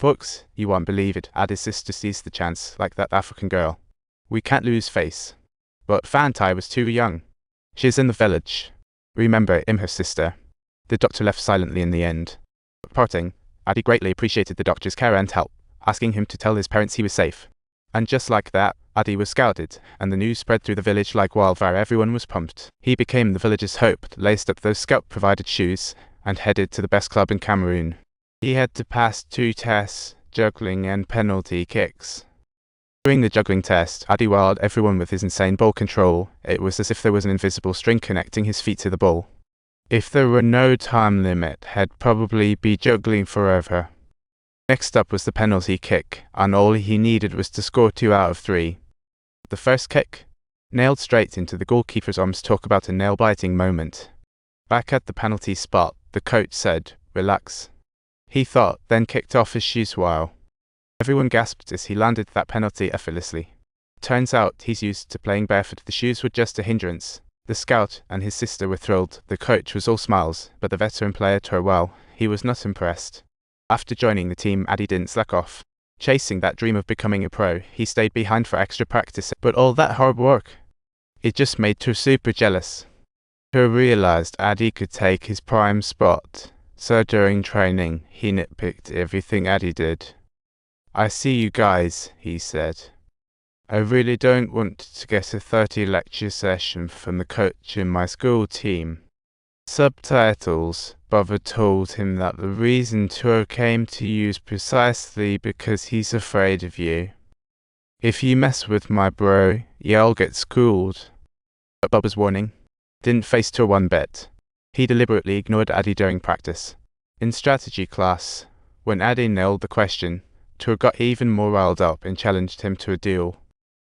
Folks, you won't believe it. Addy's sister seized the chance, like that African girl. We can't lose face. But Fantai was too young. She's in the village. Remember him, her sister. The doctor left silently in the end. Parting, Addy greatly appreciated the doctor's care and help, asking him to tell his parents he was safe. And just like that, Addy was scouted, and the news spread through the village like wildfire. Everyone was pumped. He became the village's hope, laced up those scout-provided shoes, and headed to the best club in Cameroon. He had to pass 2 tests, juggling and penalty kicks. During the juggling test, Addy wowed everyone with his insane ball control. It was as if there was an invisible string connecting his feet to the ball. If there were no time limit, he'd probably be juggling forever. Next up was the penalty kick, and all he needed was to score 2 out of 3. The first kick, nailed straight into the goalkeeper's arms. Talk about a nail-biting moment. Back at the penalty spot, the coach said, "Relax." He thought, then kicked off his shoes while. Everyone gasped as he landed that penalty effortlessly. Turns out he's used to playing barefoot. The shoes were just a hindrance. The scout and his sister were thrilled. The coach was all smiles, but the veteran player turned well. He was not impressed. After joining the team, Addy didn't slack off. Chasing that dream of becoming a pro, he stayed behind for extra practice. But all that hard work, it just made her super jealous. Her realized Addy could take his prime spot. So during training, he nitpicked everything Addy did. "I see you guys," he said. "I really don't want to get a 30 lecture session from the coach in my school team." Subtitles. Bubba told him that the reason Tour came to you is precisely because he's afraid of you. "If you mess with my bro, you'll get schooled." But Bubba's warning didn't face Tour one bit. He deliberately ignored Addy during practice. In strategy class, when Addy nailed the question, Tour got even more riled up and challenged him to a duel.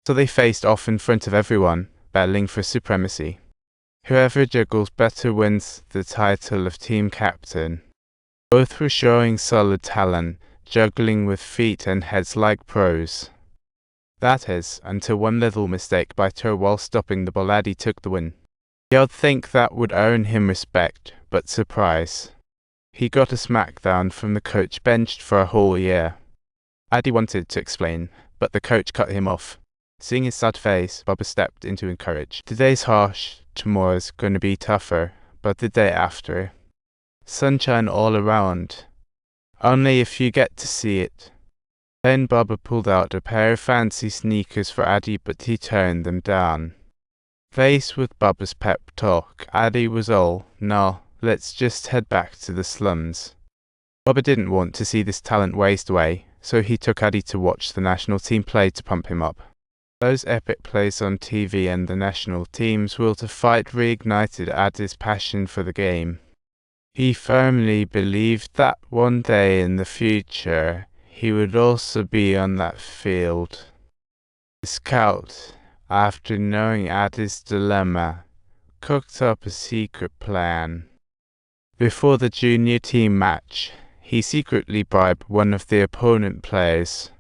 So they faced off in front of everyone, battling for supremacy. Whoever juggles better wins the title of team captain. Both were showing solid talent, juggling with feet and heads like pros. That is, until one little mistake by Tour while stopping the ball. Addy took the win. You'd think that would earn him respect, but surprise. He got a smackdown from the coach, benched for a whole year. Addy wanted to explain, but the coach cut him off. Seeing his sad face, Bubba stepped in to encourage. "Today's harsh, tomorrow's gonna be tougher, but the day after, sunshine all around. Only if you get to see it." Then Bubba pulled out a pair of fancy sneakers for Addy, but he turned them down. Faced with Bubba's pep talk, Addy was all, "No, let's just head back to the slums." Bubba didn't want to see this talent waste away, so he took Addy to watch the national team play to pump him up. Those epic plays on TV and the national team's will to fight reignited Addy's passion for the game. He firmly believed that one day in the future, he would also be on that field. The scout, after knowing Addy's dilemma, cooked up a secret plan. Before the junior team match, he secretly bribed one of the opponent players.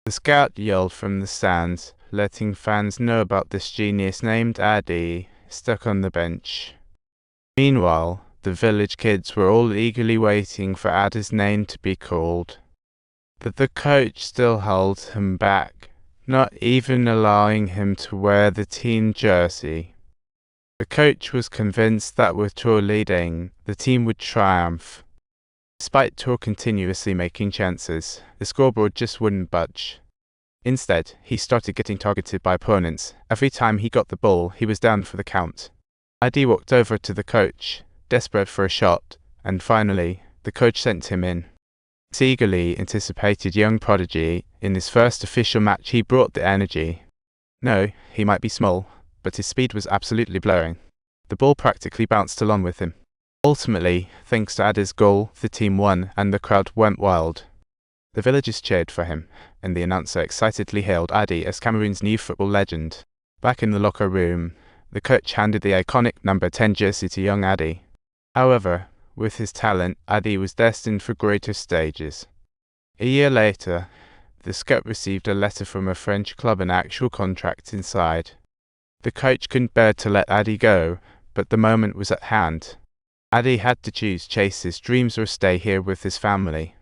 The scout yelled from the stands, letting fans know about this genius named Addy, stuck on the bench. Meanwhile, the village kids were all eagerly waiting for Addy's name to be called. But the coach still held him back, not even allowing him to wear the team jersey. The coach was convinced that with Tour leading, the team would triumph. Despite Tour continuously making chances, the scoreboard just wouldn't budge. Instead, he started getting targeted by opponents. Every time he got the ball, he was down for the count. Addy walked over to the coach, desperate for a shot, and finally, the coach sent him in. This eagerly anticipated young prodigy, in his first official match, he brought the energy. No, he might be small, but his speed was absolutely blurring. The ball practically bounced along with him. Ultimately, thanks to Addy's goal, the team won, and the crowd went wild. The villagers cheered for him, and the announcer excitedly hailed Addy as Cameroon's new football legend. Back in the locker room, the coach handed the iconic number 10 jersey to young Addy. However, with his talent, Addy was destined for greater stages. A year later, the scout received a letter from a French club, an actual contract inside. The coach couldn't bear to let Addy go, but the moment was at hand. Addy had to choose: chase his dreams or stay here with his family.